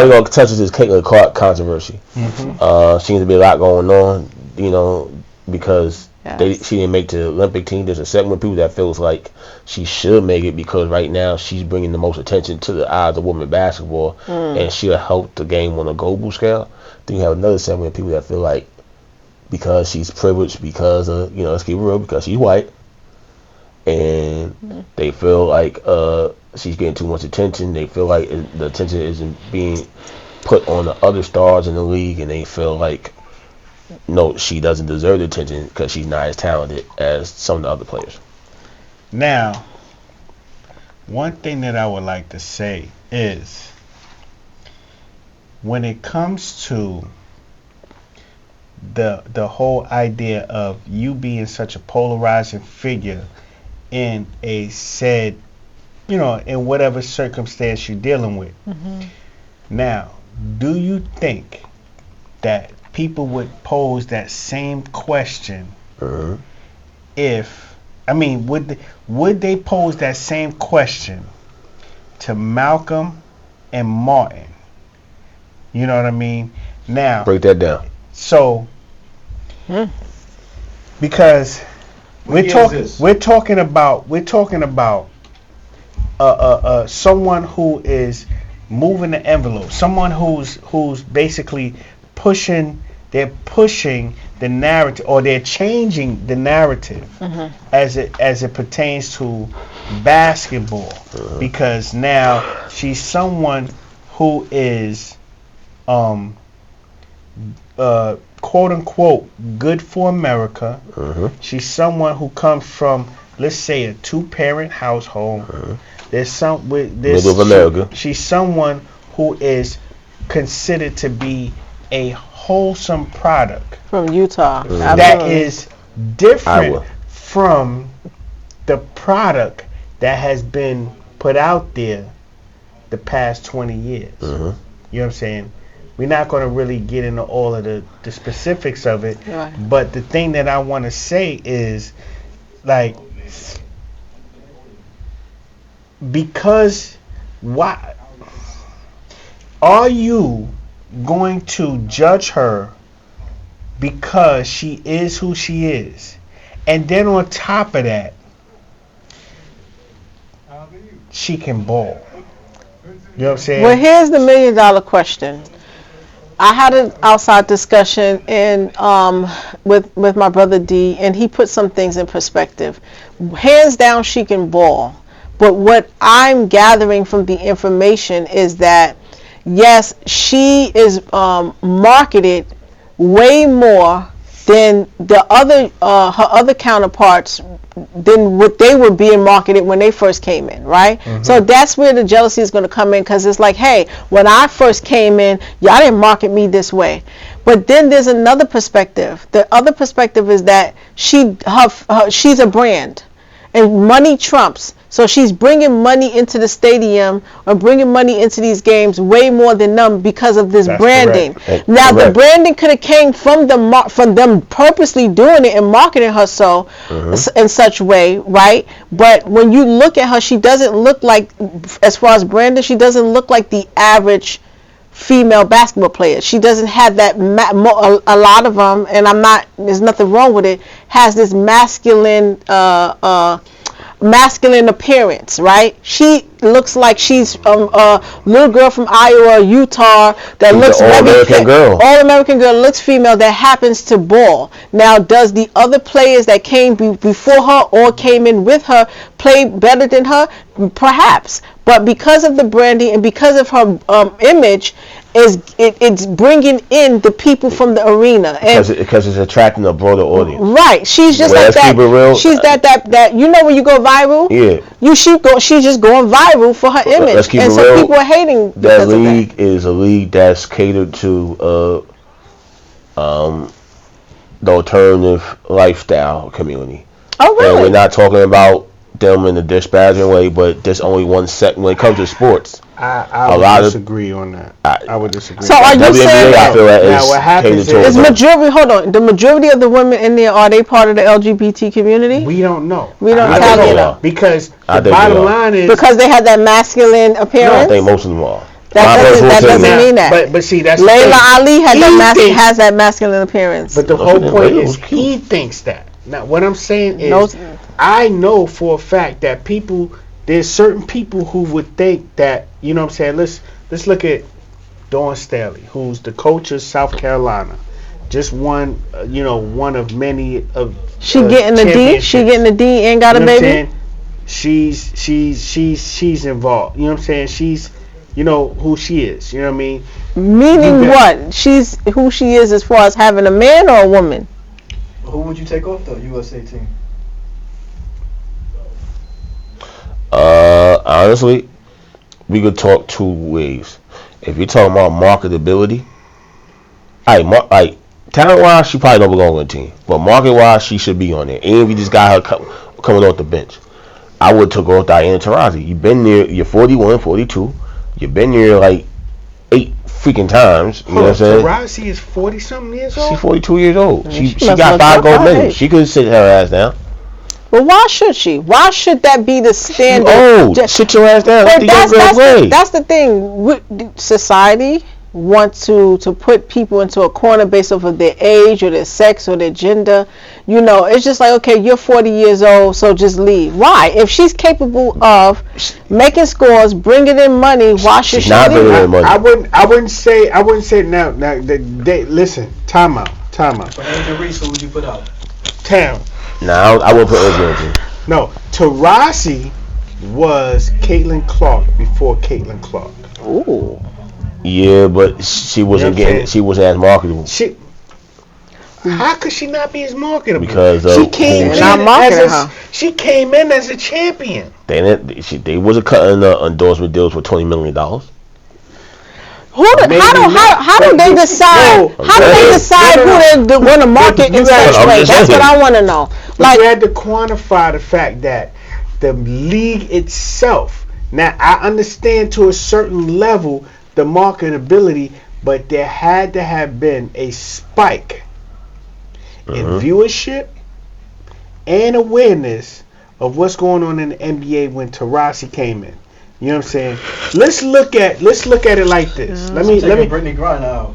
I'm going to touch this Caitlin Clark controversy. Seems to be a lot going on, because she didn't make the Olympic team. There's a segment of people that feels like she should make it because right now she's bringing the most attention to the eyes of women basketball, and she'll help the game on a global scale. Then you have another segment of people that feel like because she's privileged, because of, let's keep it real, because she's white, and they feel like she's getting too much attention. They feel like the attention isn't being put on the other stars in the league, and they feel like, no, she doesn't deserve the attention because she's not as talented as some of the other players. Now, one thing that I would like to say is, when it comes to the whole idea of you being such a polarizing figure in a said, in whatever circumstance you're dealing with. Now, do you think that people would pose that same question would they pose that same question to Malcolm and Martin? You know what I mean? Now, break that down. So, because we're talking about someone who is moving the envelope, someone who's basically pushing the narrative, or they're changing the narrative as it pertains to basketball, because now she's someone who is quote unquote good for America. She's someone who comes from, let's say, a 2-parent household. Middle of America. She's someone who is considered to be a wholesome product from Utah. That is different from the product that has been put out there the past 20 years. You know what I'm saying? We're not going to really get into all of the specifics of it, but the thing that I want to say is, like, because why are you going to judge her because she is who she is, and then on top of that, she can ball? You know what I'm saying? Well, here's the $1 million question. I had an outside discussion with my brother D, and he put some things in perspective. Hands down, she can ball. But what I'm gathering from the information is that, yes, she is marketed way more than the other her other counterparts, than what they were being marketed when they first came in, right? So that's where the jealousy is going to come in, because it's like, hey, when I first came in, y'all didn't market me this way. But then there's another perspective. The other perspective is that she's a brand, and money trumps. So she's bringing money into the stadium, or bringing money into these games way more than them because of this branding. Now, the branding could have came from them purposely doing it and marketing her so in such way, right? But when you look at her, she doesn't look like, as far as branding, she doesn't look like the average female basketball player. She doesn't have that. A lot of them, and there's nothing wrong with it, has this masculine appearance, right? She looks like she's a little girl from Iowa, Utah, that looks all-American girl, looks female, that happens to ball. Now, does the other players that came before her or came in with her play better than her? Perhaps. But because of the branding and because of her image, it's bringing in the people from the arena, and because it's attracting a broader audience. Right, she's just like that. Real, she's that you know, when you go viral. Yeah, she's just going viral for her image, let's keep and it so real. People are hating. That league is a league that's catered to the alternative lifestyle community. Oh, really? And we're not talking about them in a disparaging way, but there's only one set when it comes to sports. I would disagree on that. I would disagree. So are you WNBA, saying that? Now what happens is majority? Hold on. The majority of the women in there, are they part of the LGBT community? We don't know. We don't know because the bottom line is because they had that masculine appearance. No, I think most of them are. That doesn't mean that. But see, that's Layla Ali has that masculine appearance. But the whole point is he thinks that. Now, what I'm saying is, I know for a fact that there's certain people who would think that, you know what I'm saying. Let's look at Dawn Staley, who's the coach of South Carolina. Just one, one of many of. She getting the D. She getting the D and got a baby. She's involved. You know what I'm saying? She's, who she is. You know what I mean? Meaning what? She's who she is as far as having a man or a woman. Who would you take off the USA team? Honestly, we could talk two ways. If you're talking about marketability, talent-wise, she probably don't belong on the team. But market-wise, she should be on there. And if you just got her coming off the bench, I would take off Diana Taurasi. You've been there. You're 41, 42. You've been there like 8 freaking times. You know what I'm saying? Taurasi is 40-something years old? She's 42 years old. She got 5 gold medals. She could sit her ass down. But why should she? Why should that be the standard? Sit your ass down. That's the thing. Society wants to put people into a corner based off of their age or their sex or their gender. It's just like, okay, you're 40 years old, so just leave. Why? If she's capable of making scores, bringing in money, why should she not leave? bringing in money. I wouldn't say now. Listen, time out. For Angie Reese, who would you put out? No, I wouldn't put Angie on the team. No, Taurasi was Caitlin Clark before Caitlin Clark. Ooh. Yeah, but she wasn't she wasn't as marketable. How could she not be as marketable? Because she came in as a champion. They wasn't cutting the endorsement deals for $20 million. How do they decide? How do they decide who they want to market in such way? That's what I want to know. Like, you had to quantify the fact that the league itself. Now, I understand to a certain level the marketability, but there had to have been a spike in viewership and awareness of what's going on in the NBA when Taurasi came in. You know what I'm saying? Let's look at it like this. Let me Brittany Griner out.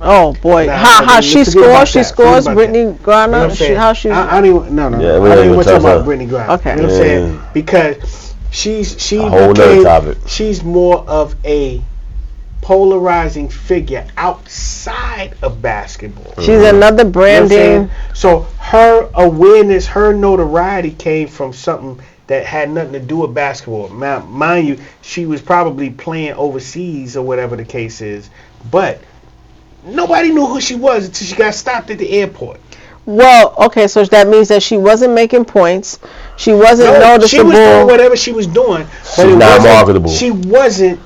Oh boy, how she scores? She scores. Brittany Griner. I don't even. No. I don't even want to talk about Brittany Griner. Okay. You know what I'm saying? Because she's a whole nother topic. She's more of a polarizing figure outside of basketball. She's another branding. You know so her awareness, her notoriety came from something that had nothing to do with basketball. Mind you, she was probably playing overseas or whatever the case is, but nobody knew who she was until she got stopped at the airport. Well, okay, so that means that she wasn't making points. She wasn't noticeable. She was doing whatever she was doing, but she's not marketable. She wasn't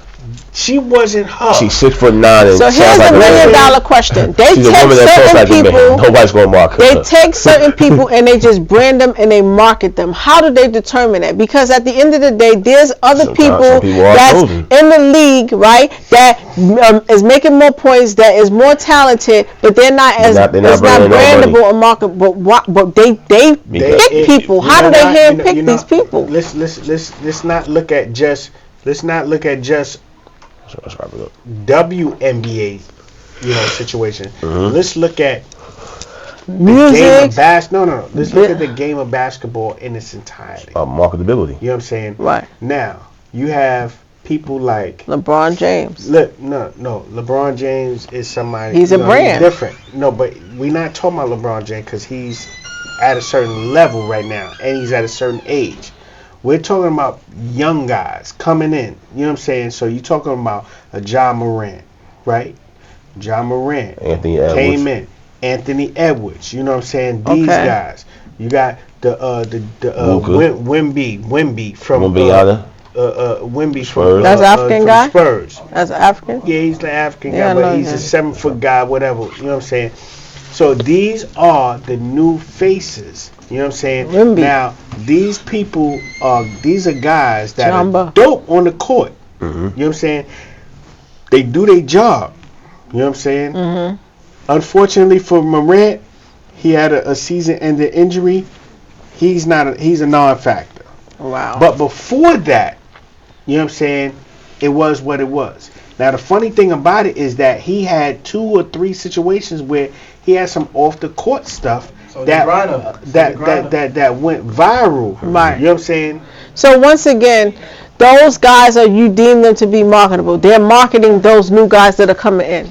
her. She's 6'9". So here's a $1 million question. They take certain people. Nobody's gonna market her. They take certain people and they just brand them and they market them. How do they determine that? Because at the end of the day, there's other people that's in the league, right? That is making more points, that is more talented, but they're not brandable or marketable. But they pick people. How do they handpick these people? Let's not look at just. WNBA, situation. Let's look at music. Let's look at the game of basketball in its entirety. Marketability. You know what I'm saying? Right. Now you have people like LeBron James. No. LeBron James is somebody. He's a brand. He's different. No, but we're not talking about LeBron James because he's at a certain level right now and he's at a certain age. We're talking about young guys coming in. You know what I'm saying? So you're talking about a Ja Morant, right? Ja Morant came in. Anthony Edwards. You know what I'm saying? These guys. You got the Wemby from Wemby Spurs. That's African guy. Spurs. That's African. Yeah, he's the African guy, but he's a 7-foot guy, whatever. You know what I'm saying? So these are the new faces. You know what I'm saying? Wemby. Now, these are guys that are dope on the court. You know what I'm saying? They do their job. You know what I'm saying? Unfortunately for Morant, he had a season-ending injury. He's a non-factor. Wow. But before that, you know what I'm saying? It was what it was. Now the funny thing about it is that he had 2 or 3 situations where he had some off the court stuff that went viral. Right. You know what I'm saying? So once again, those guys you deem them to be marketable. They're marketing those new guys that are coming in.